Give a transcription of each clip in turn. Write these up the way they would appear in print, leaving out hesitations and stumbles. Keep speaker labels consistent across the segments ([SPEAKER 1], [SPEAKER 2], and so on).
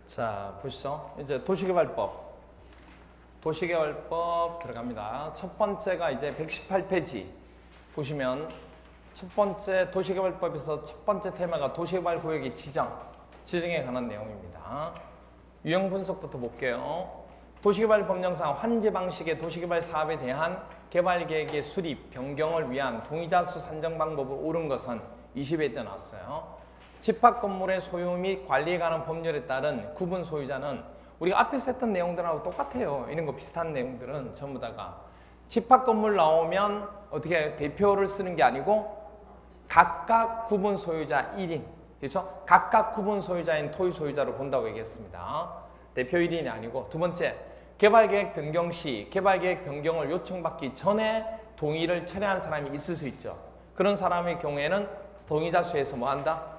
[SPEAKER 1] 자, 보시죠. 이제 도시개발법. 도시개발법 들어갑니다. 첫 번째가 이제 118페이지. 보시면 첫 번째 도시개발법에서 첫 번째 테마가 도시개발구역의 지정에 관한 내용입니다. 유형 분석부터 볼게요. 도시개발법령상 환지 방식의 도시개발 사업에 대한 개발계획의 수립, 변경을 위한 동의자 수 산정 방법을 옳은 것은 20회 때 나왔어요. 집합건물의 소유 및 관리에 관한 법률에 따른 구분 소유자는 우리가 앞에서 했던 내용들하고 똑같아요. 이런 거 비슷한 내용들은 전부 다가 집합건물 나오면 어떻게 대표를 쓰는 게 아니고 각각 구분 소유자 1인, 그렇죠? 각각 구분 소유자인 토지 소유자로 본다고 얘기했습니다. 대표 1인이 아니고. 두 번째, 개발계획 변경 시 개발계획 변경을 요청받기 전에 동의를 철회한 사람이 있을 수 있죠. 그런 사람의 경우에는 동의자 수에서 뭐 한다?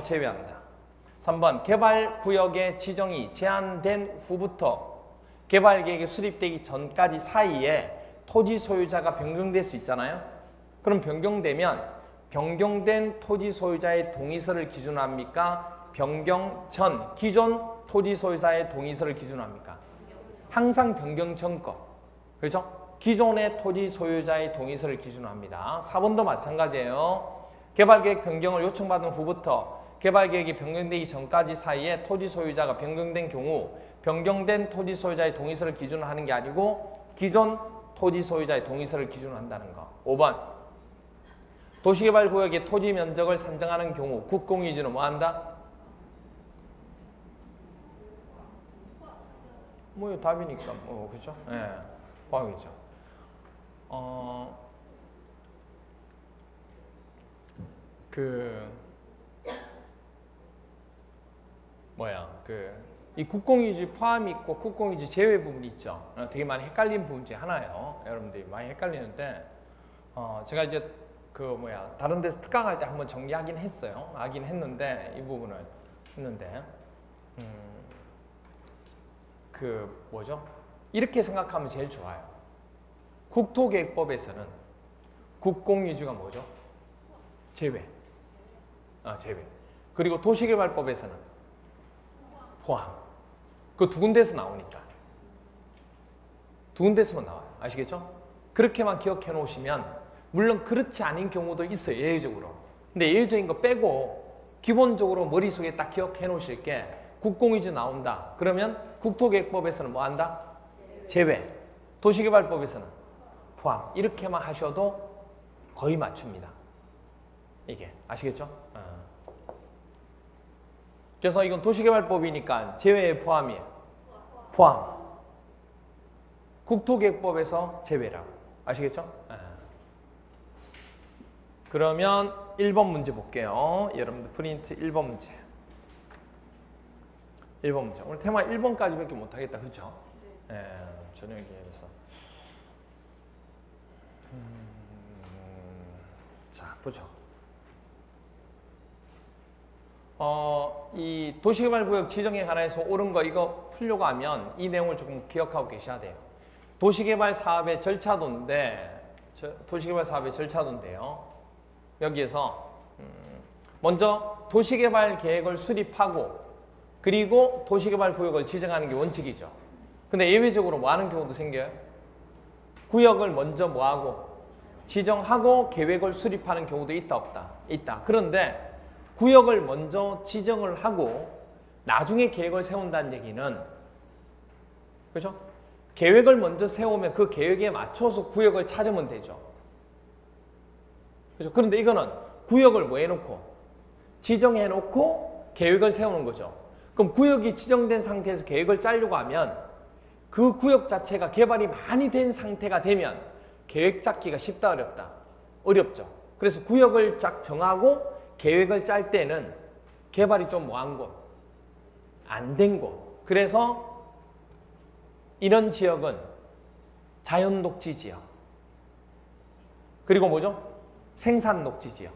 [SPEAKER 1] 제외한다. 3번, 개발구역의 지정이 제한된 후부터 개발계획이 수립되기 전까지 사이에 토지 소유자가 변경될 수 있잖아요. 그럼 변경되면 변경된 토지 소유자의 동의서를 기준으로 합니까? 변경 전 기존 토지 소유자의 동의서를 기준으로 합니까? 항상 변경 전 거. 그렇죠? 기존의 토지 소유자의 동의서를 기준으로 합니다. 4번도 마찬가지예요. 개발계획 변경을 요청받은 후부터 개발계획이 변경되기 전까지 사이에 토지 소유자가 변경된 경우 변경된 토지 소유자의 동의서를 기준으로 하는 게 아니고 기존 토지 소유자의 동의서를 기준으로 한다는 거. 5번, 도시개발구역의 토지 면적을 산정하는 경우 국공유지는 뭐 한다? 뭐 답이니까 그죠? 예, 네, 포함이죠. 이 국공유지 포함이 있고 국공유지 제외 부분이 있죠. 되게 많이 헷갈리는 부분 중에 하나예요. 여러분들이 많이 헷갈리는데, 제가 이제 다른 데서 특강할 때 한번 정리하긴 했어요. 하긴 했는데, 이 부분을 했는데, 이렇게 생각하면 제일 좋아요. 국토계획법에서는 국공유지가 뭐죠? 제외. 제외. 그리고 도시개발법에서는 포함. 그 두 군데에서 나오니까. 두 군데에서만 나와요. 아시겠죠? 그렇게만 기억해 놓으시면, 물론 그렇지 않은 경우도 있어요. 예외적으로. 근데 예외적인 거 빼고 기본적으로 머릿속에 딱 기억해 놓으실 게 국공유지 나온다. 그러면 국토계획법에서는 뭐 한다? 제외. 도시개발법에서는 포함. 이렇게만 하셔도 거의 맞춥니다. 이게. 아시겠죠? 그래서 이건 도시개발법이니까 제외에 포함이에요. 포함. 국토계획법에서 제외라고. 아시겠죠? 그러면 1번 문제 볼게요. 여러분들 프린트 1번 문제. 1번 문제. 오늘 테마 1번까지밖에 못하겠다. 그렇죠? 네. 저녁에 그래서. 자, 보죠. 이 도시개발구역 지정에 관해서 옳은 거 이거 풀려고 하면 이 내용을 조금 기억하고 계셔야 돼요. 도시개발 사업의 절차도인데, 여기에서 먼저 도시개발 계획을 수립하고 그리고 도시개발구역을 지정하는 게 원칙이죠. 근데 예외적으로 뭐 하는 경우도 생겨요? 구역을 먼저 뭐하고 지정하고 계획을 수립하는 경우도 있다 없다? 있다. 그런데 구역을 먼저 지정을 하고 나중에 계획을 세운다는 얘기는, 그렇죠? 계획을 먼저 세우면 그 계획에 맞춰서 구역을 찾으면 되죠. 그렇죠? 그런데 이거는 구역을 뭐 해놓고 지정해놓고 계획을 세우는 거죠. 그럼 구역이 지정된 상태에서 계획을 짜려고 하면 그 구역 자체가 개발이 많이 된 상태가 되면 계획 짜기가 쉽다 어렵다? 어렵죠. 그래서 구역을 쫙 정하고 계획을 짤 때는 개발이 좀 뭐한 곳, 안 된 곳. 그래서 이런 지역은 자연녹지 지역. 그리고 뭐죠? 생산녹지 지역.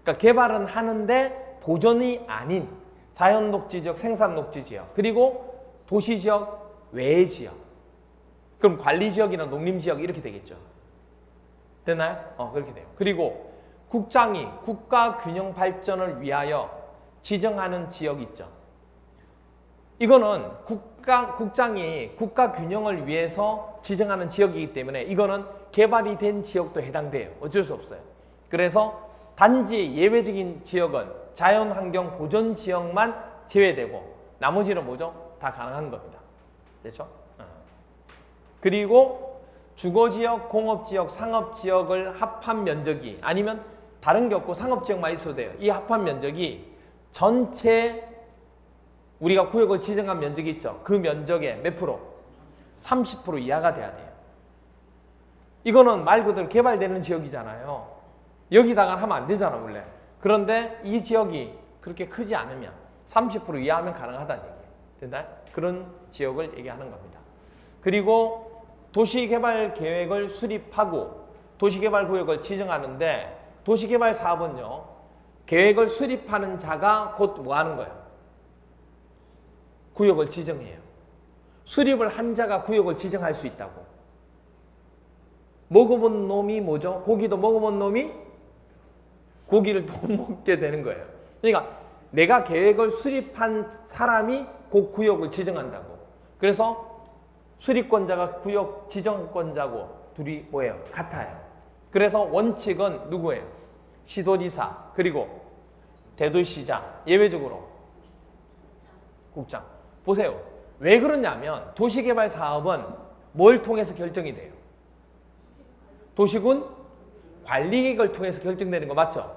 [SPEAKER 1] 그러니까 개발은 하는데 보존이 아닌 자연녹지 지역, 생산녹지 지역. 그리고 도시지역 외의 지역. 그럼 관리지역이나 농림지역 이렇게 되겠죠. 되나요? 그렇게 돼요. 그리고 국장이 국가 균형 발전을 위하여 지정하는 지역이 있죠. 이거는 국장이 국가 균형을 위해서 지정하는 지역이기 때문에 이거는 개발이 된 지역도 해당돼요. 어쩔 수 없어요. 그래서 단지 예외적인 지역은 자연환경 보존 지역만 제외되고 나머지는 뭐죠? 다 가능한 겁니다. 됐죠? 그리고 주거지역, 공업지역, 상업지역을 합한 면적이 아니면 다른 게 없고 상업지역만 있어도 돼요. 이 합한 면적이 전체 우리가 구역을 지정한 면적이 있죠. 그 면적의 몇 프로? 30% 이하가 돼야 돼요. 이거는 말 그대로 개발되는 지역이잖아요. 여기다가 하면 안 되잖아 원래. 그런데 이 지역이 그렇게 크지 않으면 30% 이하면 가능하다는 얘기예요. 된다? 그런 지역을 얘기하는 겁니다. 그리고 도시개발계획을 수립하고 도시개발구역을 지정하는데 도시개발사업은요. 계획을 수립하는 자가 곧 뭐 하는 거예요? 구역을 지정해요. 수립을 한 자가 구역을 지정할 수 있다고. 먹어본 놈이 뭐죠? 고기도 먹어본 놈이 고기를 또 먹게 되는 거예요. 그러니까 내가 계획을 수립한 사람이 그 구역을 지정한다고. 그래서 수립권자가 구역 지정권자고 둘이 뭐예요? 같아요. 그래서 원칙은 누구예요? 시도지사 그리고 대도시장 예외적으로 국장. 보세요. 왜 그러냐면 도시개발 사업은 뭘 통해서 결정이 돼요? 도시군 관리계획을 통해서 결정되는 거 맞죠?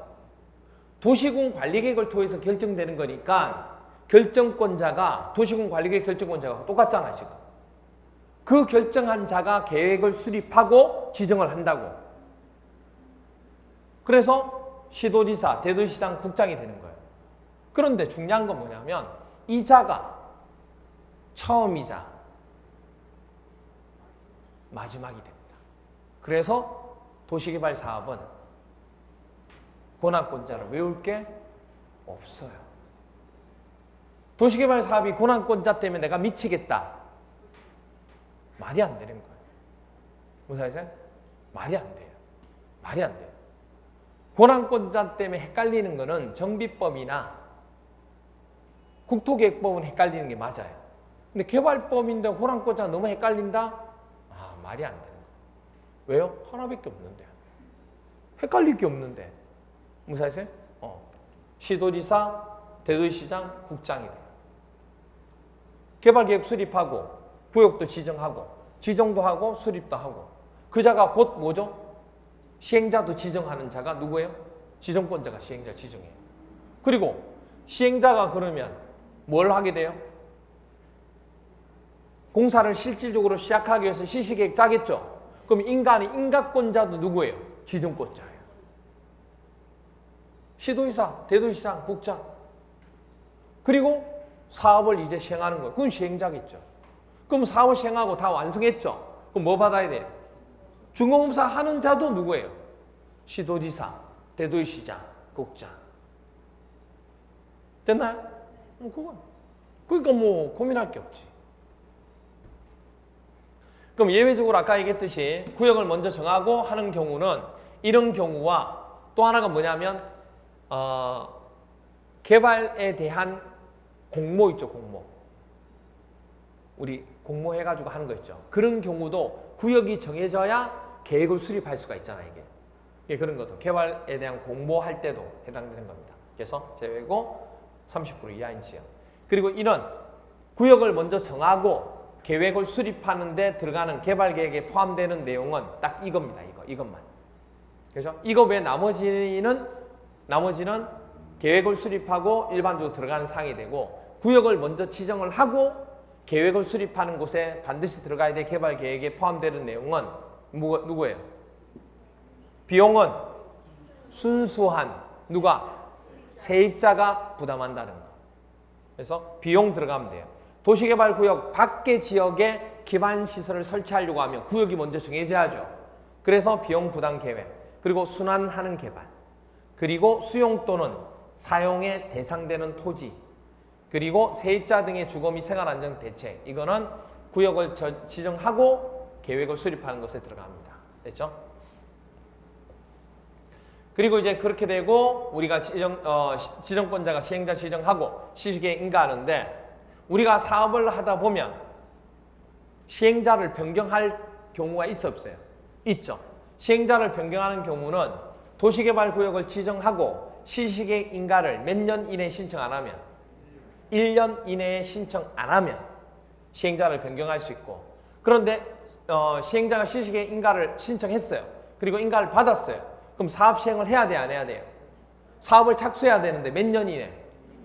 [SPEAKER 1] 도시군 관리계획을 통해서 결정되는 거니까 결정권자가 도시군 관리계획 결정권자가 똑같잖아 지금. 그 결정한 자가 계획을 수립하고 지정을 한다고. 그래서 시도지사, 대도시장, 국장이 되는 거예요. 그런데 중요한 건 뭐냐면 이 자가 처음이자 마지막이 됩니다. 그래서 도시개발 사업은 권한권자를 외울 게 없어요. 도시개발 사업이 권한권자 때문에 내가 미치겠다. 말이 안 되는 거예요. 무슨 말이세요? 말이 안 돼요. 말이 안 돼요. 권한권자 때문에 헷갈리는 거는 정비법이나 국토계획법은 헷갈리는 게 맞아요. 근데 개발법인데 권한권자가 너무 헷갈린다? 아, 말이 안 되는 거예요. 왜요? 하나밖에 없는데. 헷갈릴 게 없는데. 무슨 말이세요? 시도지사, 대도시장, 국장이 돼요. 개발계획 수립하고 구역도 지정하고 지정도 하고 수립도 하고 그 자가 곧 뭐죠? 시행자도 지정하는 자가 누구예요? 지정권자가 시행자 지정해요. 그리고 시행자가 그러면 뭘 하게 돼요? 공사를 실질적으로 시작하기 위해서 실시계획 짜겠죠? 그럼 인가권자도 누구예요? 지정권자예요. 시도지사, 대도시장, 국장. 그리고 사업을 이제 시행하는 거예요. 그건 시행자겠죠. 그럼 사업을 시행하고 다 완성했죠? 그럼 뭐 받아야 돼요? 중공업사 하는 자도 누구예요? 시도지사, 대도시장, 국장. 됐나요? 그건. 그러니까 뭐 고민할 게 없지. 그럼 예외적으로 아까 얘기했듯이 구역을 먼저 정하고 하는 경우는 이런 경우와 또 하나가 뭐냐면 개발에 대한 공모 있죠, 공모. 우리 공모 해가지고 하는 거 있죠. 그런 경우도 구역이 정해져야 계획을 수립할 수가 있잖아요, 이게. 그런 것도 개발에 대한 공모할 때도 해당되는 겁니다. 그래서 제외고 30% 이하인 지역. 그리고 이런 구역을 먼저 정하고 계획을 수립하는 데 들어가는 개발 계획에 포함되는 내용은 딱 이겁니다. 이것만. 그래서 이거 외 나머지는 계획을 수립하고 일반적으로 들어가는 사항이 되고 구역을 먼저 지정을 하고 계획을 수립하는 곳에 반드시 들어가야 될 개발 계획에 포함되는 내용은 누구예요? 비용은 순수한 누가? 세입자가 부담한다는 거. 그래서 비용 들어가면 돼요. 도시개발구역 밖의 지역에 기반시설을 설치하려고 하면 구역이 먼저 정해져야죠. 그래서 비용 부담 계획, 그리고 순환하는 개발, 그리고 수용 또는 사용에 대상되는 토지, 그리고 세입자 등의 주거 및 생활안정 대책. 이거는 구역을 지정하고 계획을 수립하는 것에 들어갑니다. 됐죠? 그리고 이제 그렇게 되고 우리가 지정권자가 시행자 지정하고 실시계획 인가하는데 우리가 사업을 하다 보면 시행자를 변경할 경우가 있어 없어요? 있죠. 시행자를 변경하는 경우는 도시개발구역을 지정하고 시시계 인가를 몇 년 이내에 신청 안 하면 1년 이내에 신청 안 하면 시행자를 변경할 수 있고, 그런데 시행자가 시시계 인가를 신청했어요. 그리고 인가를 받았어요. 그럼 사업 시행을 해야 돼, 안 해야 돼요? 사업을 착수해야 되는데 몇 년 이내?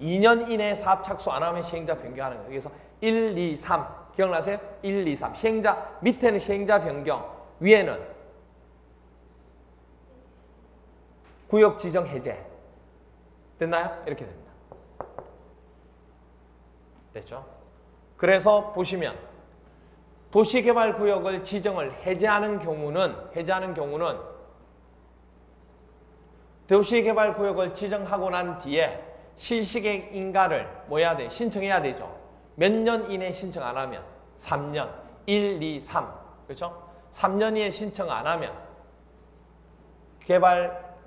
[SPEAKER 1] 2년 이내에 사업 착수 안 하면 시행자 변경하는 거예요. 그래서 1, 2, 3 기억나세요? 1, 2, 3 시행자, 밑에는 시행자 변경, 위에는 구역 지정 해제. 됐나요? 이렇게 됩니다. 됐죠? 그래서 보시면 도시개발구역을 지정을 해제하는 경우는 도시개발구역을 지정하고 난 뒤에 실시계 인가를 뭐 해야 돼? 신청해야 되죠. 몇 년 이내에 신청 안 하면 3년, 1, 2, 3 그렇죠? 3년 이내 신청 안 하면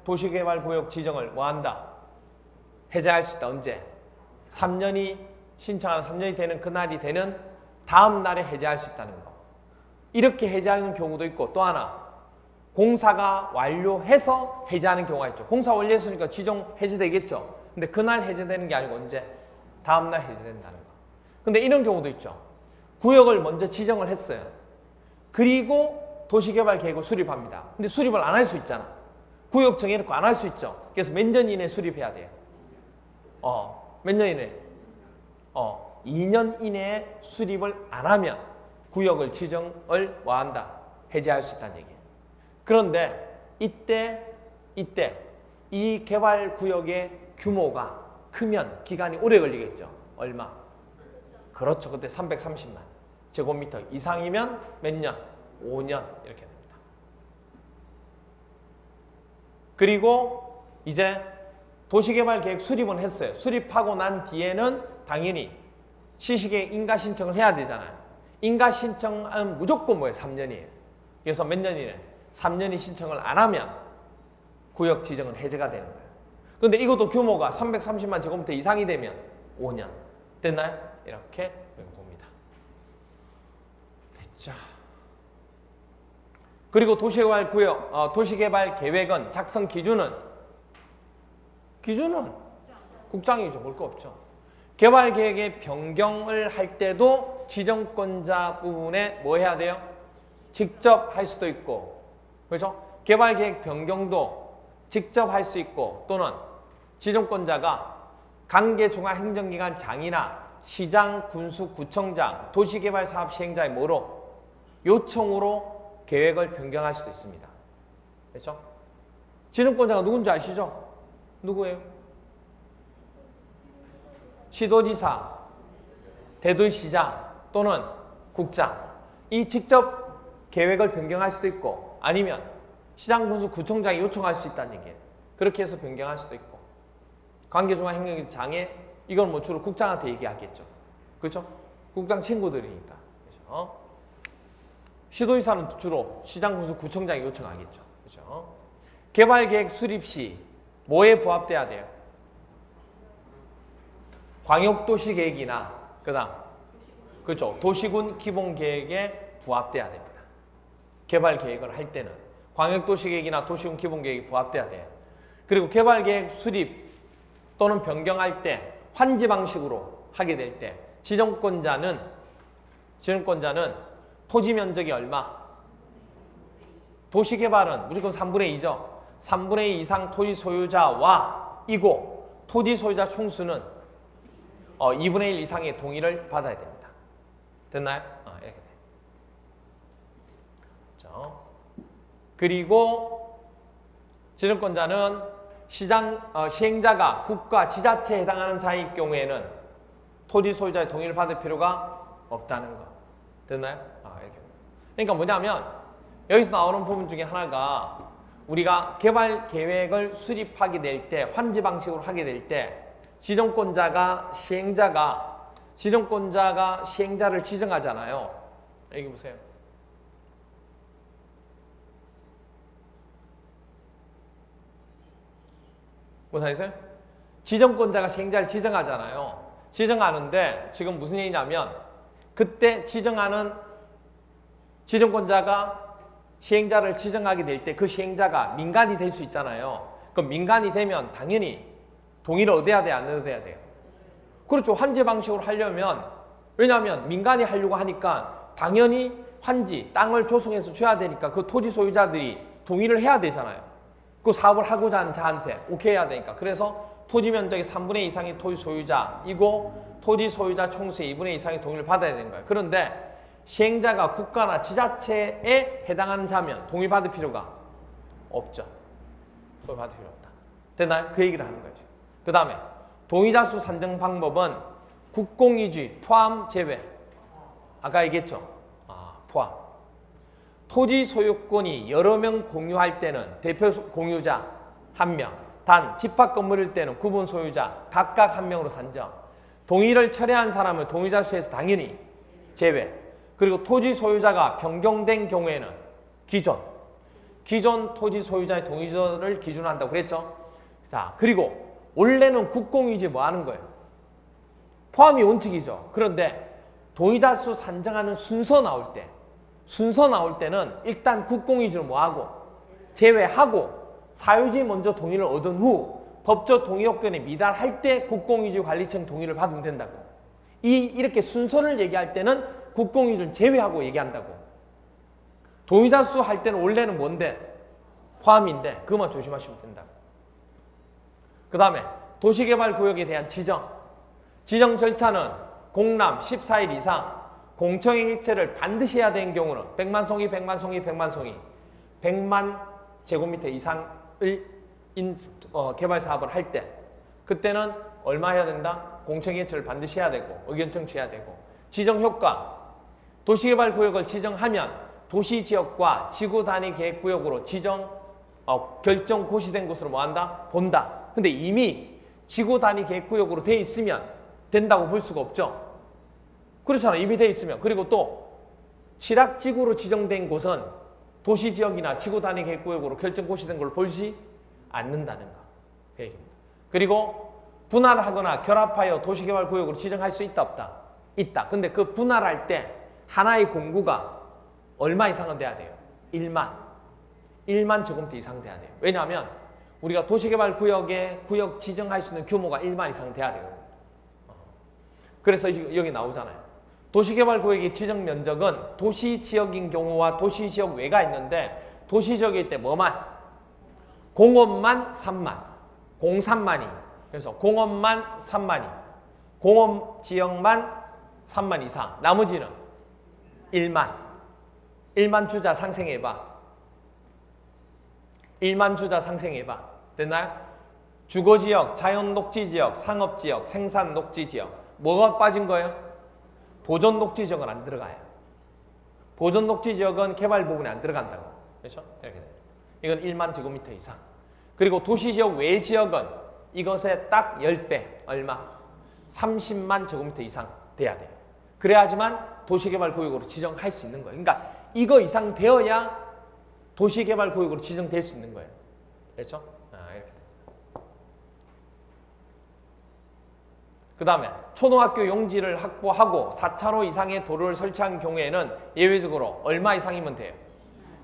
[SPEAKER 1] 도시개발구역 지정을 뭐 한다? 해제할 수 있다. 언제? 3년이 신청한 3년이 되는 그날이 되는 다음 날에 해제할 수 있다는 거. 이렇게 해제하는 경우도 있고, 또 하나 공사가 완료해서 해제하는 경우가 있죠. 공사 완료했으니까 지정 해제되겠죠. 근데 그날 해제되는 게 아니고 언제? 다음 날 해제된다는 거. 근데 이런 경우도 있죠. 구역을 먼저 지정을 했어요. 그리고 도시개발계획을 수립합니다. 근데 수립을 안 할 수 있잖아. 구역 정해놓고 안 할 수 있죠. 그래서 몇 년 이내에 수립해야 돼요? 몇 년 이내에? 2년 이내에 수립을 안 하면 구역을 지정을 뭐 한다? 해제할 수 있다는 얘기예요. 그런데 이때 이 개발구역의 규모가 크면 기간이 오래 걸리겠죠. 얼마? 그렇죠. 그때 330만 제곱미터 이상이면 몇 년? 5년 이렇게 됩니다. 그리고 이제 도시개발계획 수립은 했어요. 수립하고 난 뒤에는 당연히 시시계 인가 신청을 해야 되잖아요. 인가 신청은 무조건 뭐예요? 3년이에요. 그래서 몇 년이래? 3년이 신청을 안 하면 구역 지정은 해제가 되는 거예요. 근데 이것도 규모가 330만 제곱미터 이상이 되면 5년. 됐나요? 이렇게 봅니다. 됐죠. 그리고 도시개발 계획은 작성 기준은 국장이죠. 볼 거 없죠. 개발계획의 변경을 할 때도 지정권자 부분에 뭐 해야 돼요? 직접 할 수도 있고, 그렇죠? 개발계획 변경도 직접 할 수 있고, 또는 지정권자가 관계중앙행정기관 장이나 시장, 군수, 구청장, 도시개발사업 시행자의 뭐로? 요청으로 계획을 변경할 수도 있습니다. 그렇죠? 지정권자가 누군지 아시죠? 누구예요? 시도지사, 대도시장 또는 국장. 이 직접 계획을 변경할 수도 있고, 아니면 시장, 군수, 구청장이 요청할 수 있다는 얘기예요. 그렇게 해서 변경할 수도 있고, 관계중앙행정장에 이건 뭐 주로 국장한테 얘기하겠죠. 그렇죠? 국장 친구들이니까. 그렇죠? 시도지사는 주로 시장, 군수, 구청장이 요청하겠죠. 그렇죠? 개발계획 수립 시 뭐에 부합돼야 돼요? 광역도시계획이나 그다음 그렇죠. 도시군 기본계획에 부합돼야 됩니다. 개발계획을 할 때는 광역도시계획이나 도시군 기본계획이 부합돼야 돼요. 그리고 개발계획 수립 또는 변경할 때 환지 방식으로 하게 될 때 지정권자는 토지 면적이 얼마? 도시개발은 무조건 3분의 2죠. 3분의 2 이상 토지 소유자와 이고 토지 소유자 총수는 2분의 1 이상의 동의를 받아야 됩니다. 됐나요? 이렇게 돼. 그렇죠? 그리고 지정권자는 시행자가 국가, 지자체에 해당하는 자일 경우에는 토지 소유자의 동의를 받을 필요가 없다는 거. 됐나요? 이렇게. 그러니까 뭐냐면 여기서 나오는 부분 중에 하나가 우리가 개발 계획을 수립하게 될 때, 환지 방식으로 하게 될 때 지정권자가 시행자를 지정하잖아요. 여기 보세요. 무슨 말이세요? 지정권자가 시행자를 지정하잖아요. 지정하는데 지금 무슨 얘기냐면 그때 지정하는 지정권자가 시행자를 지정하게 될 때 그 시행자가 민간이 될 수 있잖아요. 그럼 민간이 되면 당연히 동의를 얻어야 돼요? 안 얻어야 돼요? 그렇죠. 환지 방식으로 하려면 왜냐하면 민간이 하려고 하니까 당연히 환지, 땅을 조성해서 줘야 되니까 그 토지 소유자들이 동의를 해야 되잖아요. 그 사업을 하고자 하는 자한테 오케이 해야 되니까. 그래서 토지 면적의 3분의 2 이상의 토지 소유자이고 토지 소유자 총수의 2분의 2 이상의 동의를 받아야 되는 거예요. 그런데 시행자가 국가나 지자체에 해당하는 자면 동의받을 필요가 없죠. 동의받을 필요 없다. 됐나요? 그 얘기를 하는 거죠. 그 다음에 동의자 수 산정 방법은 국공유지 포함 제외. 아까 얘기했죠. 포함. 토지 소유권이 여러 명 공유할 때는 대표 공유자 1명, 단 집합 건물일 때는 구분 소유자 각각 1명으로 산정. 동의를 철회한 사람을 동의자 수에서 당연히 제외. 그리고 토지 소유자가 변경된 경우에는 기존 토지 소유자의 동의를 기준으로 한다고 그랬죠. 자, 그리고 원래는 국공유지 뭐 하는 거예요? 포함이 원칙이죠. 그런데 동의자 수 산정하는 순서 나올 때는 일단 국공유지를 뭐 하고 제외하고 사유지 먼저 동의를 얻은 후 법적 동의 요건에 미달할 때 국공유지 관리청 동의를 받으면 된다고. 이렇게 순서를 얘기할 때는 국공유지를 제외하고 얘기한다고. 동의자 수 할 때는 원래는 뭔데? 포함인데 그것만 조심하시면 된다고. 그 다음에 도시개발구역에 대한 지정 절차는 공람 14일 이상 공청회 개최를 반드시 해야 되는 경우는 100만 송이 100만 제곱미터 이상을 개발 사업을 할 때 그때는 얼마 해야 된다? 공청회 개최를 반드시 해야 되고 의견 청취해야 되고. 지정 효과 도시개발구역을 지정하면 도시지역과 지구단위 계획구역으로 결정 고시된 곳으로 뭐 한다? 본다. 근데 이미 지구단위 계획구역으로 돼 있으면 된다고 볼 수가 없죠. 그렇잖아요. 이미 돼 있으면. 그리고 또 칠학지구로 지정된 곳은 도시지역이나 지구단위 계획구역으로 결정 고시된 걸 보지 않는다는 거. 그 얘기입니다. 그리고 분할하거나 결합하여 도시개발구역으로 지정할 수 있다 없다? 있다. 근데 그 분할할 때 하나의 공구가 얼마 이상은 돼야 돼요? 1만 제곱미터 이상 돼야 돼요. 왜냐하면 우리가 도시개발구역에 구역 지정할 수 있는 규모가 1만 이상 돼야 돼요. 그래서 여기 나오잖아요. 도시개발구역의 지정 면적은 도시지역인 경우와 도시지역 외가 있는데 도시지역일 때 뭐만? 공업만 3만, 공산만이. 그래서 공업만 3만이, 공업지역만 3만 이상, 나머지는 1만 주자 상생해봐. 1만 주자 상생해봐. 됐나요? 주거지역, 자연녹지지역, 상업지역, 생산녹지지역. 뭐가 빠진 거예요? 보존녹지지역은 안 들어가요. 보존녹지지역은 개발 부분에 안 들어간다고. 그렇죠? 이렇게 돼요. 이건 1만 제곱미터 이상. 그리고 도시지역 외 지역은 이것의 딱 10배, 얼마? 30만 제곱미터 이상 돼야 돼요. 그래야지만 도시개발구역으로 지정할 수 있는 거예요. 그러니까 이거 이상 되어야 도시개발구역으로 지정될 수 있는 거예요. 그렇죠? 이렇게. 그 다음에 초등학교 용지를 확보하고 4차로 이상의 도로를 설치한 경우에는 예외적으로 얼마 이상이면 돼요?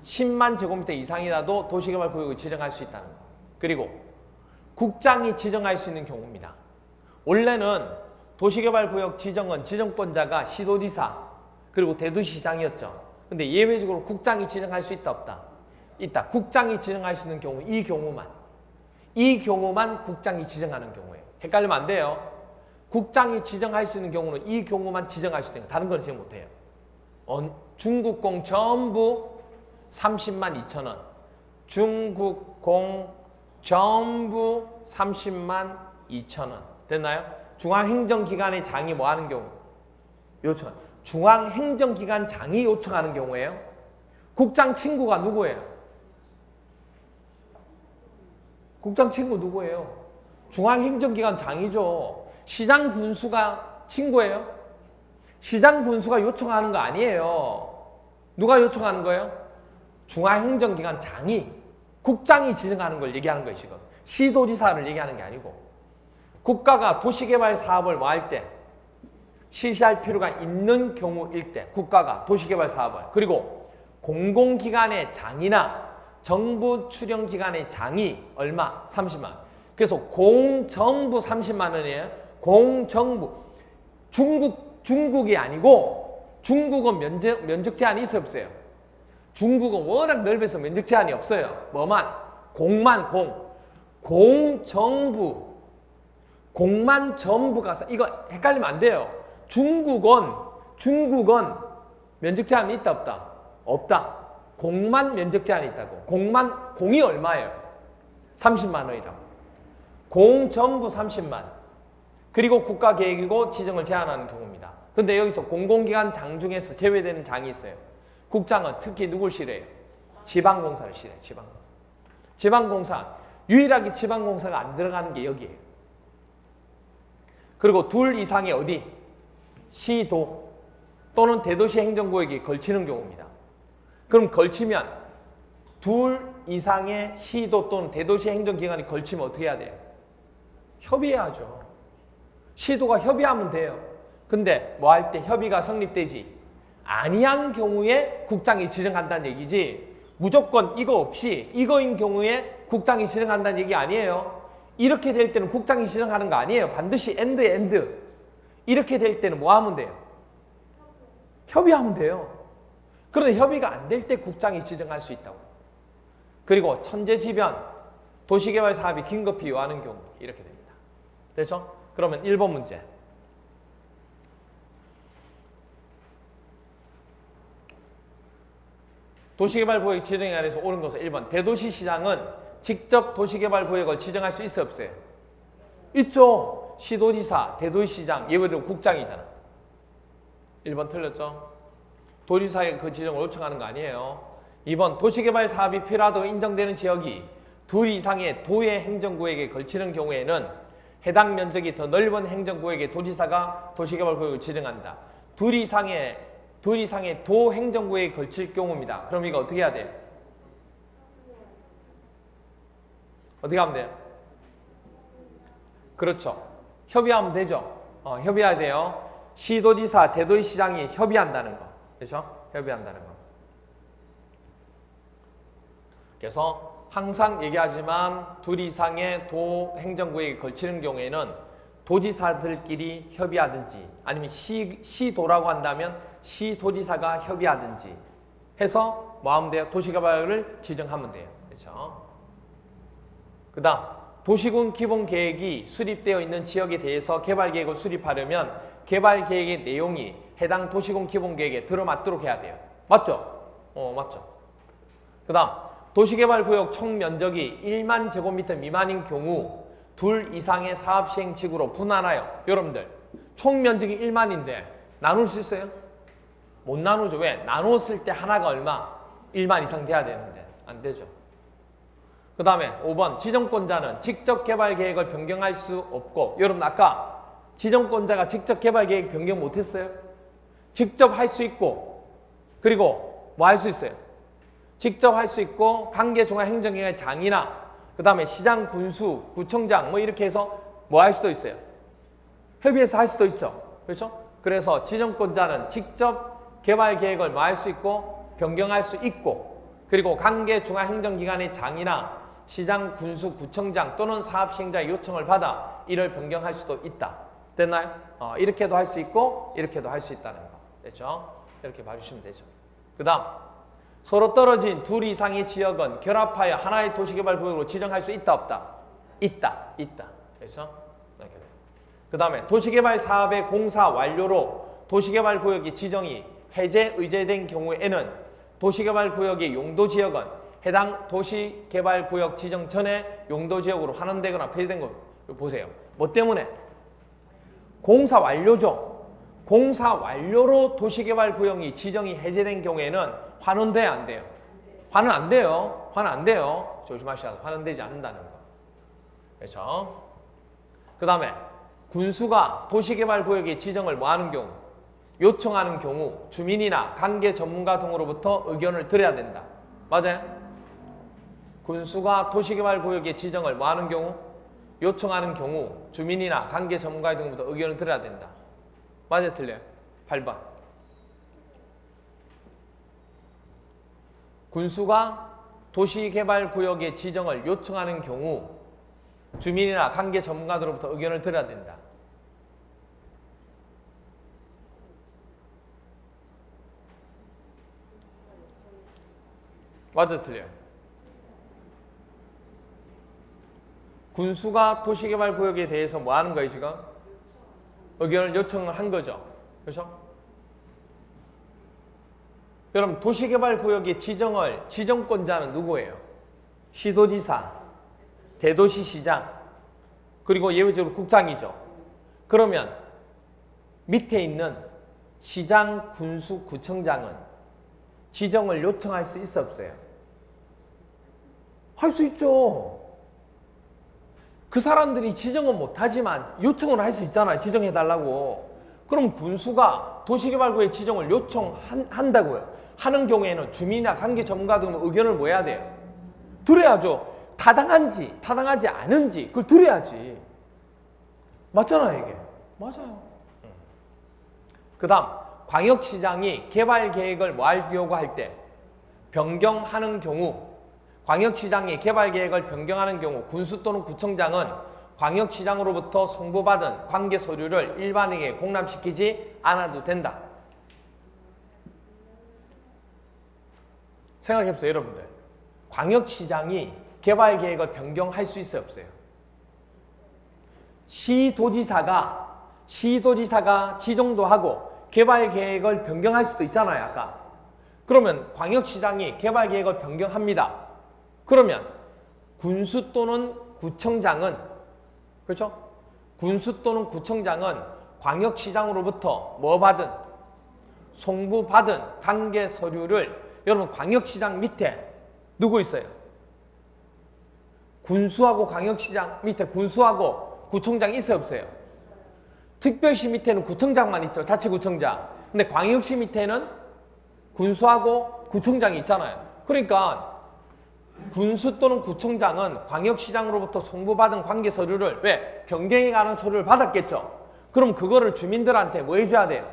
[SPEAKER 1] 10만 제곱미터 이상이라도 도시개발구역을 지정할 수 있다는 거. 그리고 국장이 지정할 수 있는 경우입니다. 원래는 도시개발구역 지정은 지정권자가 시도지사 그리고 대도시장이었죠. 근데 예외적으로 국장이 지정할 수 있다 없다? 있다. 국장이 지정할 수 있는 경우 이 경우만 국장이 지정하는 경우예요. 헷갈리면 안 돼요. 국장이 지정할 수 있는 경우는 이 경우만 지정할 수 있는 거예요. 다른 건 지정 못해요. 중국공 전부 30만 2천 원. 중국공 전부 30만 2천 원. 됐나요? 중앙행정기관의 장이 뭐 하는 경우? 요청. 중앙행정기관 장이 요청하는 경우에요. 국장 친구가 누구예요? 국장 친구 누구예요? 중앙행정기관 장이죠. 시장 군수가 친구예요? 시장 군수가 요청하는 거 아니에요. 누가 요청하는 거예요? 중앙행정기관 장이, 국장이 지정하는 걸 얘기하는 거예요, 지금. 시도지사를 얘기하는 게 아니고. 국가가 도시개발 사업을 뭐 할 때? 실시할 필요가 있는 경우일 때 국가가 도시개발 사업을, 그리고 공공기관의 장이나 정부 출연기관의 장이 얼마? 30만 원. 그래서 공정부 30만 원이에요. 공정부. 중국이 아니고, 중국은 면적 제한이 있어요, 없어요? 중국은 워낙 넓어서 면적 제한이 없어요. 뭐만? 공만, 공정부. 공만 전부가, 이거 헷갈리면 안 돼요. 중국은 면적 제한이 있다, 없다? 없다. 공만 면적 제한이 있다고. 공이 얼마예요? 30만 원이라고. 공정부 30만. 그리고 국가계획이고 지정을 제한하는 경우입니다. 근데 여기서 공공기관 장 중에서 제외되는 장이 있어요. 국장은 특히 누굴 싫어해요? 지방공사를 싫어해요. 지방공사. 유일하게 지방공사가 안 들어가는 게 여기예요. 그리고 둘 이상의 어디? 시도 또는 대도시 행정구역이 걸치는 경우입니다. 그럼 걸치면 둘 이상의 시도 또는 대도시 행정기관이 걸치면 어떻게 해야 돼요? 협의해야죠. 시도가 협의하면 돼요. 근데 뭐 할 때 협의가 성립되지 아니한 경우에 국장이 지정한다는 얘기지, 무조건 이거 없이 이거인 경우에 국장이 지정한다는 얘기 아니에요. 이렇게 될 때는 국장이 지정하는 거 아니에요. 반드시 엔드. 이렇게 될 때는 뭐 하면 돼요? 협의하면 돼요. 그런데 협의가 안 될 때 국장이 지정할 수 있다고. 그리고 천재지변, 도시개발 사업이 긴급히 요하는 경우 이렇게 됩니다. 됐죠? 그러면 1번 문제. 도시개발구역 지정에 관해서 옳은 것은 1번. 대도시시장은 직접 도시개발구역을 지정할 수 있어, 없어요? 있죠. 시도지사, 대도시시장, 예외로 국장이잖아. 1번 틀렸죠? 도지사에 그 지정을 요청하는 거 아니에요. 2번. 도시개발 사업이 필요하다고 인정되는 지역이 둘 이상의 도의 행정구역에 걸치는 경우에는 해당 면적이 더 넓은 행정구역에 도지사가 도시개발구역을 지정한다. 둘 이상의 도 행정구역에 걸칠 경우입니다. 그럼 이거 어떻게 해야 돼요? 어떻게 하면 돼요? 그렇죠. 협의하면 되죠. 협의해야 돼요. 시도지사, 대도시장이 협의한다는 거. 그렇죠? 협의한다는 거. 그래서 항상 얘기하지만 둘 이상의 도 행정구역에 걸치는 경우에는 도지사들끼리 협의하든지 아니면 시도라고 한다면 시도지사가 협의하든지 해서 뭐 하면 돼요? 도시개발을 지정하면 돼요. 그렇죠? 그 다음 도시군 기본계획이 수립되어 있는 지역에 대해서 개발계획을 수립하려면 개발계획의 내용이 해당 도시군 기본계획에 들어맞도록 해야 돼요. 맞죠? 맞죠. 그 다음 도시개발구역 총 면적이 1만 제곱미터 미만인 경우 둘 이상의 사업시행지구로 분할하여, 여러분들 총 면적이 1만인데 나눌 수 있어요? 못 나누죠. 왜? 나눴을 때 하나가 얼마? 1만 이상 돼야 되는데 안 되죠. 그 다음에 5번 지정권자는 직접 개발계획을 변경할 수 없고, 여러분 아까 지정권자가 직접 개발계획 변경 못했어요? 직접 할 수 있고, 그리고 뭐 할 수 있어요? 직접 할 수 있고 관계중앙행정기관의 장이나 그 다음에 시장, 군수, 구청장 뭐 이렇게 해서 뭐 할 수도 있어요? 협의해서 할 수도 있죠. 그렇죠? 그래서 지정권자는 직접 개발계획을 뭐 할 수 있고 변경할 수 있고, 그리고 관계중앙행정기관의 장이나 시장, 군수, 구청장 또는 사업시행자의 요청을 받아 이를 변경할 수도 있다. 됐나요? 이렇게도 할 수 있고 이렇게도 할 수 있다는 거. 됐죠? 이렇게 봐주시면 되죠. 그 다음 서로 떨어진 둘 이상의 지역은 결합하여 하나의 도시개발구역으로 지정할 수 있다, 없다? 있다. 그래서 그 다음에 도시개발 사업의 공사 완료로 도시개발구역의 지정이 해제, 의제된 경우에는 도시개발구역의 용도지역은 해당 도시개발구역 지정 전에 용도지역으로 환원되거나 폐지된 거 보세요. 뭐 때문에? 공사 완료죠. 공사 완료로 도시개발구역이 지정이 해제된 경우에는 환원돼야 안 돼요? 환원 안 돼요. 환원 안 돼요. 조심하셔야 환원되지 않는다는 거. 그렇죠? 그 다음에 군수가 도시개발구역의 지정을 뭐 하는 경우? 요청하는 경우 주민이나 관계 전문가 등으로부터 의견을 들어야 된다. 맞아요? 군수가 도시개발구역의 지정을 뭐 하는 경우? 요청하는 경우 주민이나 관계 전문가 등으로부터 의견을 들어야 된다. 맞아요, 틀려요? 8번. 군수가 도시개발구역의 지정을 요청하는 경우 주민이나 관계 전문가들로부터 의견을 들어야 된다. 맞아, 틀려요? 군수가 도시개발구역에 대해서 뭐 하는 거예요, 지금? 의견을 요청을 한 거죠. 그렇죠? 그럼 도시개발구역의 지정권자는 누구예요? 시도지사, 대도시시장, 그리고 예외적으로 국장이죠. 그러면 밑에 있는 시장, 군수, 구청장은 지정을 요청할 수 있어 없어요? 할 수 있죠. 그 사람들이 지정은 못하지만 요청을 할 수 있잖아요. 지정해달라고. 그럼 군수가 도시개발구역 지정을 요청한다고요. 하는 경우에는 주민이나 관계 전문가들 의견을 뭐 해야 돼요? 들어야죠. 타당한지 타당하지 않은지 그걸 들어야지. 맞잖아요, 이게. 맞아요. 그 다음 광역시장이 개발계획을 뭐 하려고 할 때 변경하는 경우, 광역시장이 개발계획을 변경하는 경우 군수 또는 구청장은 광역시장으로부터 송부받은 관계 서류를 일반에게 공람시키지 않아도 된다. 생각해보세요, 여러분들. 광역시장이 개발계획을 변경할 수 있어요, 없어요? 시도지사가 지정도 하고 개발계획을 변경할 수도 있잖아요, 아까. 그러면 광역시장이 개발계획을 변경합니다. 그러면 군수 또는 구청장은, 그렇죠? 군수 또는 구청장은 광역시장으로부터 뭐 받은? 송부받은 관계 서류를, 여러분 광역시장 밑에 누구 있어요? 군수하고 광역시장 밑에 군수하고 구청장 있어요, 없어요? 특별시 밑에는 구청장만 있죠, 자치구청장. 근데 광역시 밑에는 군수하고 구청장이 있잖아요. 그러니까 군수 또는 구청장은 광역시장으로부터 송부받은 관계 서류를 왜? 변경해가는 서류를 받았겠죠. 그럼 그거를 주민들한테 뭐 해줘야 돼요?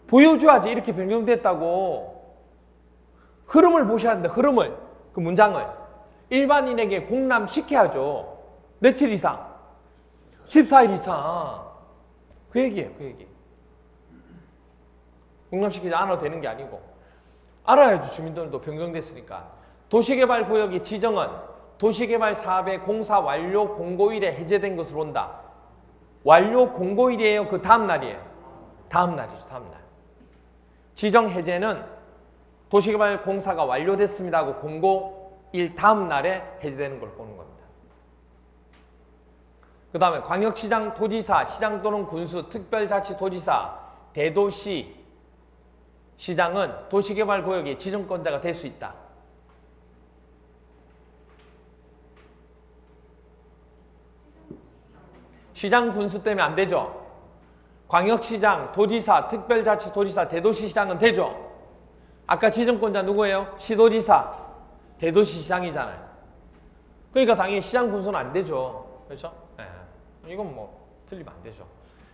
[SPEAKER 1] 보여줘야지. 이렇게 변경됐다고. 흐름을 보셔야 된다. 흐름을. 그 문장을 일반인에게 공람시켜야죠. 며칠 이상? 14일 이상. 그 얘기예요. 그 얘기. 공람시키지 않아도 되는 게 아니고 알아야죠. 주민들도 변경됐으니까. 도시개발구역의 지정은 도시개발 사업의 공사 완료 공고일에 해제된 것으로 본다. 완료 공고일이에요? 그 다음 날이에요? 다음 날이죠. 다음 날. 지정 해제는 도시개발 공사가 완료됐습니다 하고 공고일 다음 날에 해제되는 걸 보는 겁니다. 그 다음에 광역시장, 도지사, 시장 또는 군수, 특별자치도지사, 대도시 시장은 도시개발구역의 지정권자가 될 수 있다. 시장, 군수 때문에 안 되죠. 광역시장, 도지사, 특별자치도지사, 대도시시장은 되죠. 아까 지정권자 누구예요? 시도지사, 대도시시장이잖아요. 그러니까 당연히 시장, 군수는 안 되죠. 그렇죠? 네. 이건 뭐 틀리면 안 되죠.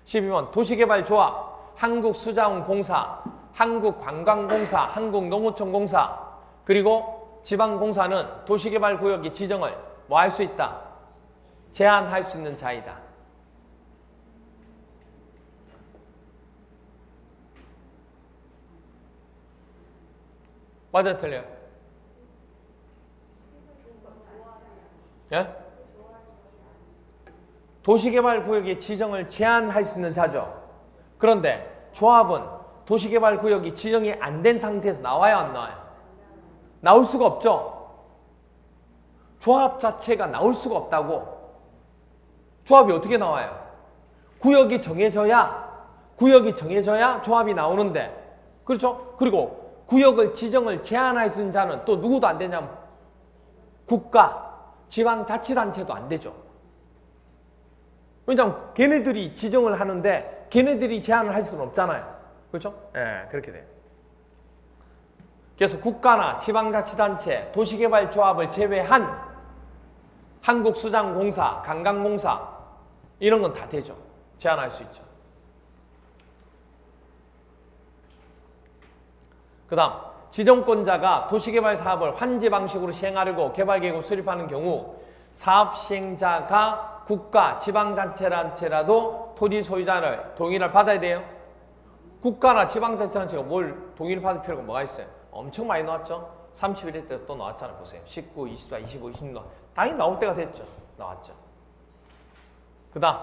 [SPEAKER 1] 12번 도시개발조합, 한국수자원공사, 한국관광공사, 한국농어촌공사, 그리고 지방공사는 도시개발구역의 지정을 뭐 할 수 있다? 제한할 수 있는 자이다. 맞아요, 틀려요? 예? 도시개발구역의 지정을 제한할 수 있는 자죠. 그런데 조합은 도시개발구역이 지정이 안 된 상태에서 나와요, 안 나와요? 나올 수가 없죠. 조합 자체가 나올 수가 없다고. 조합이 어떻게 나와요? 구역이 정해져야 조합이 나오는데, 그렇죠? 그리고 구역을 지정을 제한할 수 있는 자는 또 누구도 안 되냐면 국가, 지방자치단체도 안 되죠. 왜냐하면 걔네들이 지정을 하는데 걔네들이 제한을 할 수는 없잖아요. 그렇죠? 예, 그렇게 돼요. 그래서 국가나 지방자치단체, 도시개발조합을 제외한 한국수자원공사, 관광공사 이런 건 다 되죠. 제한할 수 있죠. 그 다음 지정권자가 도시개발 사업을 환지 방식으로 시행하려고 개발계획을 수립하는 경우 사업 시행자가 국가, 지방자치단체라도 토지 소유자를 동의를 받아야 돼요. 국가나 지방자치단체가 뭘 동의를 받을 필요가 뭐가 있어요? 엄청 많이 나왔죠? 31회 때 또 나왔잖아요. 보세요. 19, 24, 25, 26 당연히 나올 때가 됐죠. 나왔죠. 그 다음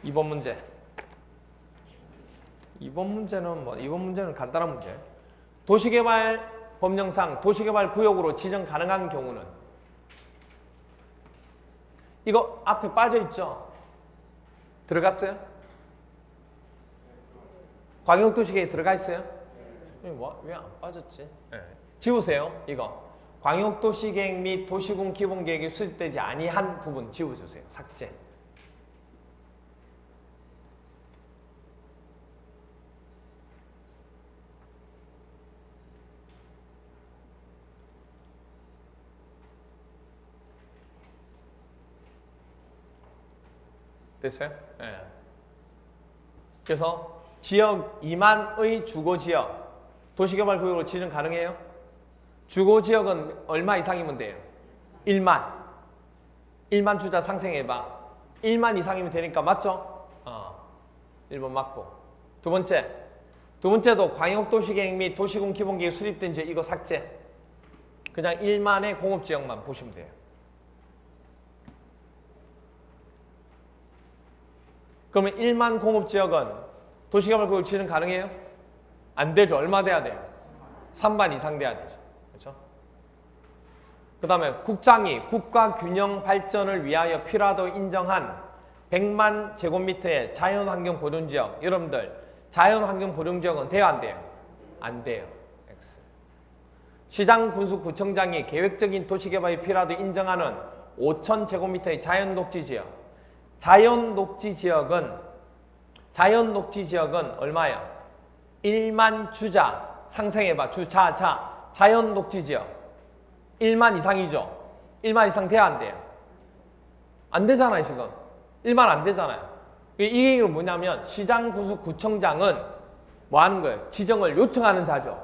[SPEAKER 1] 2번 문제. 2번 문제는 간단한 문제. 도시개발 법령상 도시개발 구역으로 지정 가능한 경우는 이거 앞에 빠져있죠? 들어갔어요? 광역도시계획에 들어가 있어요? 왜 안 빠졌지? 네. 지우세요. 이거 광역도시계획 및 도시군 기본계획이 수립되지 아니한 부분 지워주세요. 삭제. 됐어요? 네. 그래서 지역 미만의 주거지역 도시개발구역으로 지정 가능해요? 주거지역은 얼마 이상이면 돼요? 1만. 1만 주자 상생해봐. 1만 이상이면 되니까 맞죠? 1번 맞고. 두 번째도 광역도시계획 및 도시군 기본계획 수립된 지역 이거 삭제. 그냥 1만의 공업지역만 보시면 돼요. 그러면 1만 공업지역은 도시개발구역 지정 가능해요? 안 되죠. 얼마 돼야 돼요? 3만 이상 돼야 되죠. 그렇죠? 그 다음에 국장이 국가 균형 발전을 위하여 필요하다고 인정한 100만 제곱미터의 자연환경 보존지역. 여러분들 자연환경 보존지역은 돼요? 안 돼요? 안 돼요. X. 시장군수구청장이 계획적인 도시개발이 필요하다고 인정하는 5천 제곱미터의 자연녹지지역. 자연녹지지역은 얼마예요? 1만 주자 상생해봐. 자연녹지지역 1만 이상이죠. 1만 이상 돼야 안 돼요? 안 되잖아요. 지금 1만 안 되잖아요. 이게 뭐냐면 시장군수구청장은 뭐 하는 거예요? 지정을 요청하는 자죠.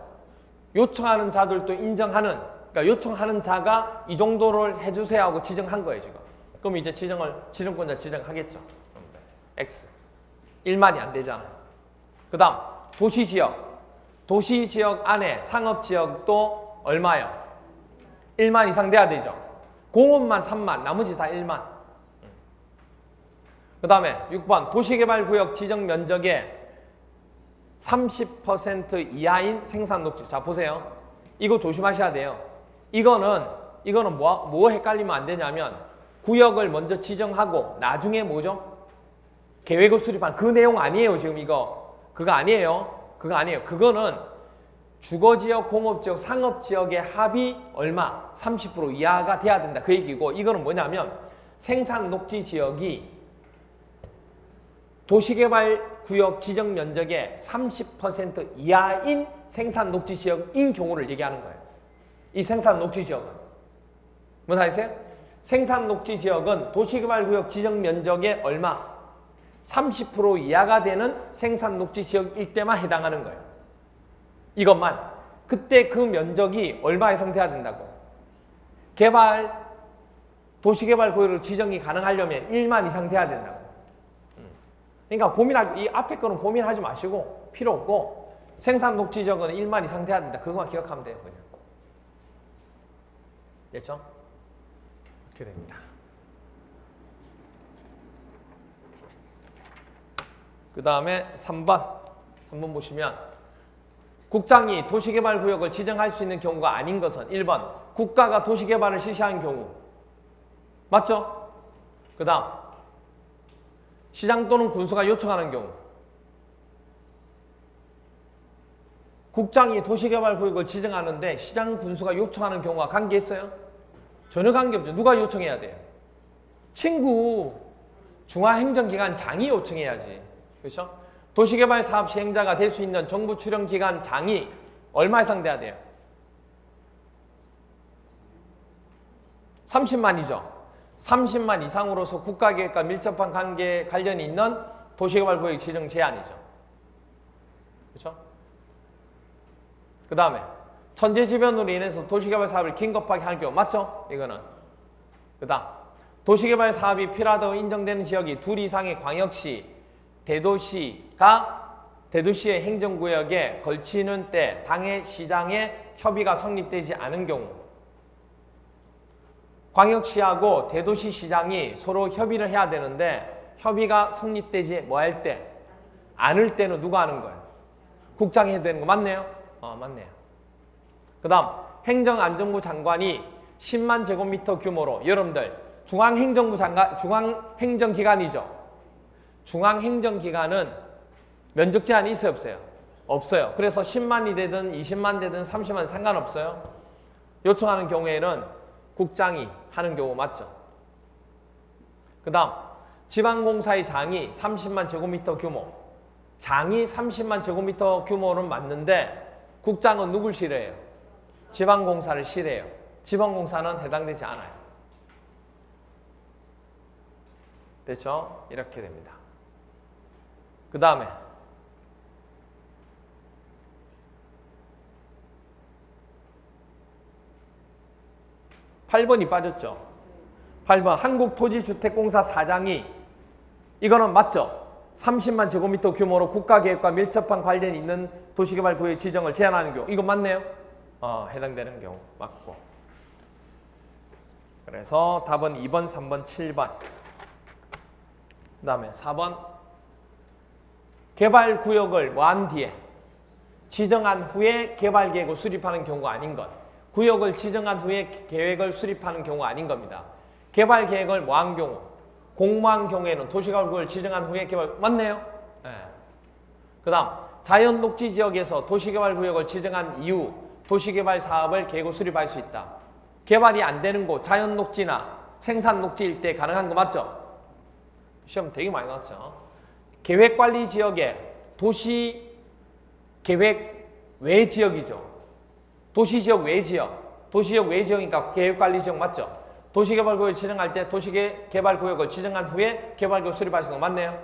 [SPEAKER 1] 요청하는 자들도 인정하는, 그러니까 요청하는 자가 이 정도를 해주세요 하고 지정한 거예요. 지금. 그럼 이제 지정권자 지정하겠죠. X. 1만이 안 되잖아요. 그 다음 도시지역. 도시지역 안에 상업지역도 얼마요? 1만 이상 돼야 되죠. 공업만 3만, 나머지 다 1만. 그 다음에 6번 도시개발구역 지정 면적의 30% 이하인 생산녹지. 자 보세요. 이거 조심하셔야 돼요. 이거는 뭐 헷갈리면 안 되냐면 구역을 먼저 지정하고 나중에 뭐죠? 계획을 수립한 그 내용 아니에요. 지금 이거. 그거 아니에요. 그거는 주거지역, 공업지역, 상업지역의 합이 얼마? 30% 이하가 돼야 된다. 그 얘기고 이거는 뭐냐면 생산녹지지역이 도시개발구역 지정 면적의 30% 이하인 생산녹지지역인 경우를 얘기하는 거예요. 이 생산녹지지역은. 뭔지 아세요? 생산녹지지역은 도시개발구역 지정 면적의 얼마? 30% 이하가 되는 생산녹지지역일 때만 해당하는 거예요. 이것만. 그때 그 면적이 얼마 이상 돼야 된다고? 도시개발구역으로 지정이 가능하려면 1만 이상 돼야 된다고. 그러니까 이 앞에 거는 고민하지 마시고 필요 없고 생산녹지지역은 1만 이상 돼야 된다. 그것만 기억하면 돼요. 그냥. 됐죠? 이렇게 됩니다. 그 다음에 3번 보시면 국장이 도시개발구역을 지정할 수 있는 경우가 아닌 것은 1번 국가가 도시개발을 실시하는 경우 맞죠? 그 다음 시장 또는 군수가 요청하는 경우 국장이 도시개발구역을 지정하는데 시장 군수가 요청하는 경우가 관계 있어요? 전혀 관계없죠. 누가 요청해야 돼요? 중앙행정기관장이 요청해야지. 그렇죠? 도시개발 사업 시행자가 될 수 있는 정부 출연기관 장이 얼마 이상 돼야 돼요? 30만이죠. 30만 이상으로서 국가계획과 밀접한 관련이 있는 도시개발구역 지정 제한이죠. 그렇죠? 그 다음에 천재지변으로 인해서 도시개발 사업을 긴급하게 하는 경우 맞죠? 이거는. 그 다음 도시개발 사업이 필요하다고 인정되는 지역이 둘 이상의 광역시, 대도시의 행정구역에 걸치는 때 당해 시장의 협의가 성립되지 않은 경우 광역시하고 대도시 시장이 서로 협의를 해야 되는데 협의가 성립되지 뭐 할 때? 않을 때는 누가 하는 거예요? 국장이 해야 되는 거 맞네요? 맞네요. 그 다음 행정안전부 장관이 10만 제곱미터 규모로 여러분들 중앙행정기관이죠. 중앙행정기관은 면적 제한이 있어요 없어요? 없어요. 그래서 10만이 되든 20만 되든 30만 상관없어요. 요청하는 경우에는 국장이 하는 경우 맞죠. 그 다음 지방공사의 장이 30만 제곱미터 규모 장이 30만 제곱미터 규모는 맞는데 국장은 누굴 싫어해요? 지방공사를 싫어해요. 지방공사는 해당되지 않아요. 됐죠? 이렇게 됩니다. 그 다음에 8번이 빠졌죠. 8번 한국토지주택공사 사장이 이거는 맞죠? 30만 제곱미터 규모로 국가계획과 밀접한 관련이 있는 도시개발구역 지정을 제한하는 경우 이거 맞네요? 해당되는 경우 맞고. 그래서 답은 2번, 3번, 7번. 그 다음에 4번 개발구역을 뭐한 뒤에 지정한 후에 개발계획을 수립하는 경우가 아닌 것. 구역을 지정한 후에 계획을 수립하는 경우가 아닌 겁니다. 개발계획을 뭐한 경우? 공모한 경우에는 도시개발구역을 지정한 후에 개발 맞네요? 네. 그 다음 자연녹지지역에서 도시개발구역을 지정한 이후 도시개발 사업을 계획을 수립할 수 있다. 개발이 안 되는 곳 자연녹지나 생산녹지일 때 가능한 거 맞죠? 시험 되게 많이 나왔죠. 계획관리지역에 도시계획 외지역이죠. 도시지역 외지역. 도시지역 외지역이니까 계획관리지역 맞죠? 도시개발구역을 지정할 때 도시개발구역을 지정한 후에 개발구역 수립할 수 있는 거 맞네요.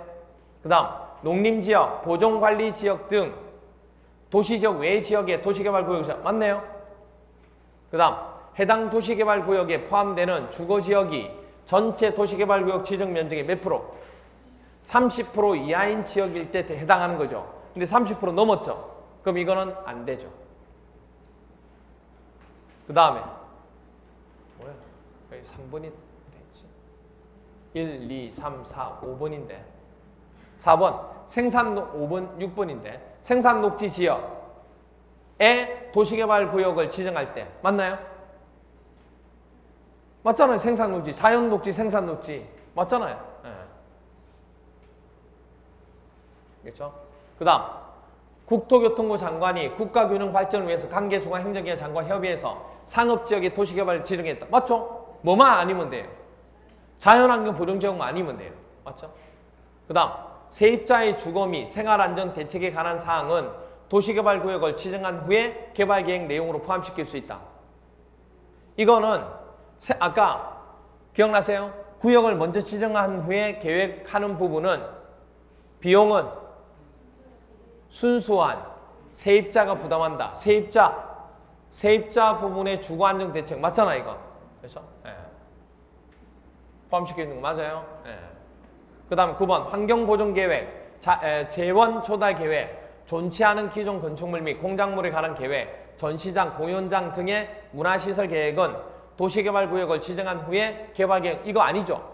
[SPEAKER 1] 그 다음 농림지역, 보존관리지역 등 도시지역 외지역의 도시개발구역 맞네요. 그 다음 해당 도시개발구역에 포함되는 주거지역이 전체 도시개발구역 지정 면적의 몇 프로? 30% 이하인 지역일 때 해당하는 거죠. 근데 30% 넘었죠. 그럼 이거는 안 되죠. 그 다음에 뭐야? 여기 3번이 됐지. 1, 2, 3, 4, 5번인데 4번 생산 5번, 6번인데 생산녹지 지역에 도시개발구역을 지정할 때 맞나요? 맞잖아요. 생산녹지, 자연녹지, 생산녹지 맞잖아요. 네. 그렇죠? 그 다음 국토교통부 장관이 국가균형 발전을 위해서 관계중앙행정기관 장관 협의해서 상업지역의 도시개발을 지정했다. 맞죠? 뭐만 아니면 돼요. 자연환경 보존지역만 아니면 돼요. 맞죠? 그 다음 세입자의 주거 및 생활안전 대책에 관한 사항은 도시개발구역을 지정한 후에 개발계획 내용으로 포함시킬 수 있다. 이거는 아까 기억나세요? 구역을 먼저 지정한 후에 계획하는 부분은 비용은 순수한 세입자가 부담한다. 세입자 부분의 주거안정대책 맞잖아 이거. 그렇죠? 네. 포함시키는 거 맞아요? 네. 그 다음에 9번 환경보존계획, 재원초달계획, 존치 않은 기존 건축물 및 공작물에 관한 계획, 전시장, 공연장 등의 문화시설 계획은 도시개발구역을 지정한 후에 개발계획 이거 아니죠?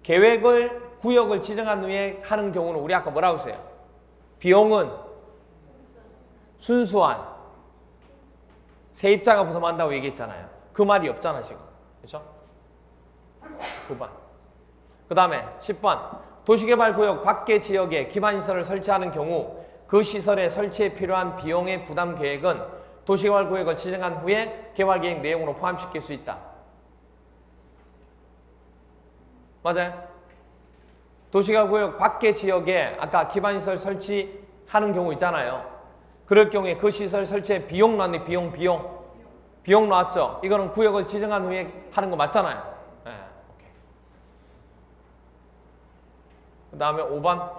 [SPEAKER 1] 계획을 구역을 지정한 후에 하는 경우는 우리 아까 뭐라고 했어요? 비용은 순수한 세입자가 부담한다고 얘기했잖아요. 그 말이 없잖아 지금. 그렇죠? 9번. 그 다음에 10번 도시개발구역 밖의 지역에 기반시설을 설치하는 경우 그 시설의 설치에 필요한 비용의 부담 계획은 도시개발구역을 지정한 후에 개발계획 내용으로 포함시킬 수 있다. 맞아요? 도시개발구역 밖의 지역에 아까 기반시설 설치하는 경우 있잖아요. 그럴 경우에 그 시설 설치에 비용 나왔네. 비용 나왔죠? 이거는 구역을 지정한 후에 하는 거 맞잖아요. 네, 오케이. 그 다음에 5번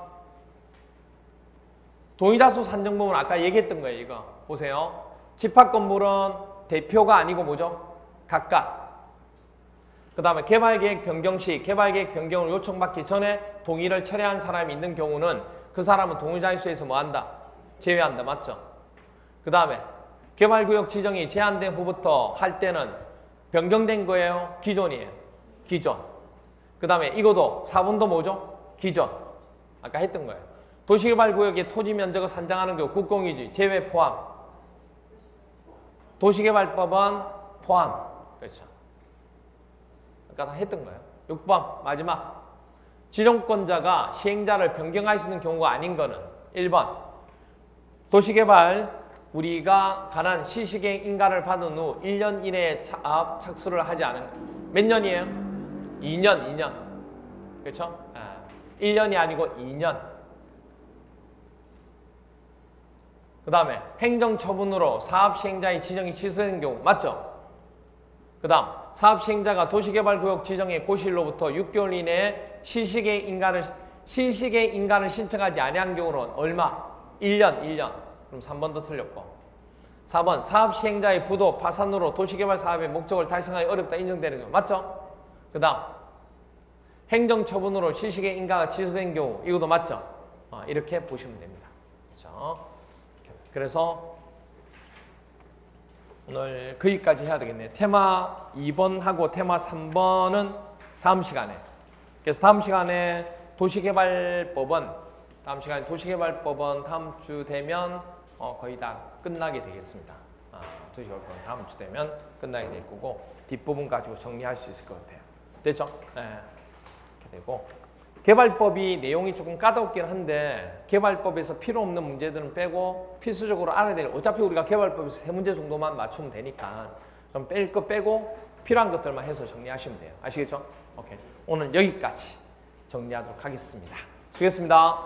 [SPEAKER 1] 동의자수 산정 부분 아까 얘기했던 거예요. 이거 보세요. 집합 건물은 대표가 아니고 뭐죠? 각각. 그 다음에 개발계획 변경 시 개발계획 변경을 요청받기 전에 동의를 철회한 사람이 있는 경우는 그 사람은 동의자의 수에서 뭐 한다? 제외한다. 맞죠? 그 다음에 개발구역 지정이 제한된 후부터 할 때는 변경된 거예요? 기존이에요? 기존. 그 다음에 이것도 4번도 뭐죠? 기존. 아까 했던 거예요. 도시개발구역의 토지 면적을 산정하는 경우 국공유지 제외 포함. 도시개발법은 포함. 그렇죠. 아까 다 했던 거예요. 6번 마지막. 지정권자가 시행자를 변경할 수 있는 경우가 아닌 거는 1번. 도시개발 우리가 관한 시시계획 인가를 받은 후 1년 이내에 착수를 하지 않은 몇 년이에요? 2년. 그렇죠? 1년이 아니고 2년. 그 다음에 행정처분으로 사업시행자의 지정이 취소되는 경우 맞죠? 그 다음 사업시행자가 도시개발구역 지정의 고시일로부터 6개월 이내에 시시계획 인가를 신청하지 아니한 경우는 얼마? 1년. 그럼 3번도 틀렸고 4번 사업시행자의 부도, 파산으로 도시개발 사업의 목적을 달성하기 어렵다 인정되는 경우 맞죠? 그 다음 행정처분으로 시시계획 인가가 취소된 경우 이것도 맞죠? 이렇게 보시면 됩니다. 그렇죠? 그래서 오늘 거기까지 해야 되겠네요. 테마 2번하고 테마 3번은 다음 시간에. 그래서 다음 시간에 도시개발법은 다음 주 되면 거의 다 끝나게 되겠습니다. 도시개발법은 다음 주 되면 끝나게 될 거고 뒷부분 가지고 정리할 수 있을 것 같아요. 됐죠? 네. 이렇게 되고 개발법이 내용이 조금 까다롭긴 한데 개발법에서 필요 없는 문제들은 빼고 필수적으로 알아야 될 어차피 우리가 개발법에서 3문제 정도만 맞추면 되니까 그럼 뺄 거 빼고 필요한 것들만 해서 정리하시면 돼요. 아시겠죠? 오케이. 오늘 여기까지 정리하도록 하겠습니다. 수고했습니다.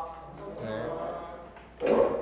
[SPEAKER 1] 네.